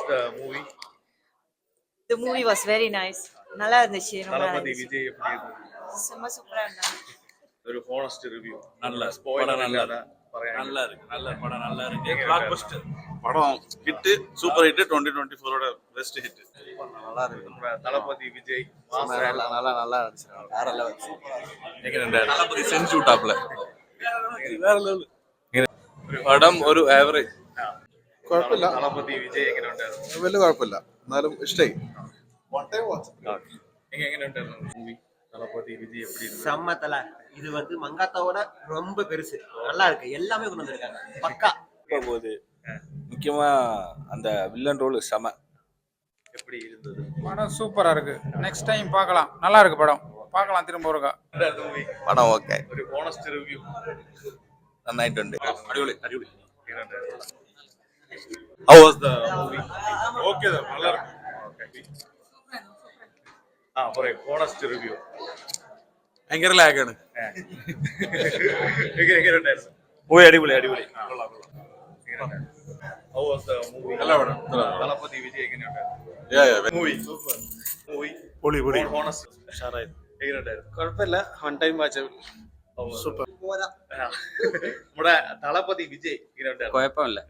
was the movie? The movie was very nice. நல்லா இருந்துச்சு ரொம்ப நல்லா தளபதி இருந்துச்சு விஜய் எப்படி இருந்தது? செம்ம சூப்பரா இருந்தாங்க ஒரு ஹானஸ்ட் ரிவ்யூ. நல்ல ஸ்பாயிலர் படம் நல்லா இல்லாத പറയാൻ. நல்லா இருக்கு நல்ல படம் நல்லா இருக்கு எங்க பிளாக் இருக்கு? பஸ்டர் படம் hit super hit 2024 best hit. நல்லா இருக்கு நம்ம தளபதி விஜய் மாஸ் நல்லா இருந்துச்சு வேற லெவல் தளபதி செஞ்சு விட்டாப்ல வேற லெவல் പടം ഒരു ആവറേജ് കുഴപ്പമില്ല தளபதி விஜய் எங்க ഉണ്ടായിരുന്നു? വലിയ കുഴപ്പമില്ല എന്നാലും ഇഷ്ടായി எங்க ഉണ്ടായിരുന്നു மூவி? தளபதி விஜய் எப்படி இருந்தது? செம்ம தல. இது வந்து மங்காத்தாவோட ரொம்ப பெருசு. நல்லா இருக்கு. எல்லாமே கொண்டு வந்திருக்காங்க. பக்கா. போகுது முக்கியமா அந்த வில்லன் ரோல் செம. எப்படி இருந்தது? படம் சூப்பரா இருக்கு. நெக்ஸ்ட் டைம் பார்க்கலாம். நல்லா இருக்கு படம். பார்க்கலாம் திரும்ப ஒருக்கா. மூவி പടം ഓക്കെ ஒரு ஹானஸ்ட் ரிவ்யூ. നന്നായിട്ടുണ്ട് അടിപൊളി അടിപൊളി. How was the movie? Okay നല്ല ഇருக்கு. പറയൂ ഹോണസ്റ്റ് റിവ്യൂ. ഭയങ്കര ലാഗാണ്. എങ്ങനെ ഉണ്ടായിരുന്നു? പോയി അടിപൊളി അടിപൊളി. How was the movie? നല്ല പടം. തളപതി വിജയ് എങ്ങനെ ഉണ്ടായിരുന്നു? Movie super. മൂവി പൊളി പൊളി. ഹോണസ്റ്റ് എങ്ങനെ ഉണ്ടായിരുന്നു? കുഴപ്പമില്ല വൺ ടൈം വാച്ചബിൾ സൂപ്പർ. നമ്മുടെ തളപതി വിജയ് എങ്ങനെ ഉണ്ടായിരുന്നു? കുഴപ്പമില്ല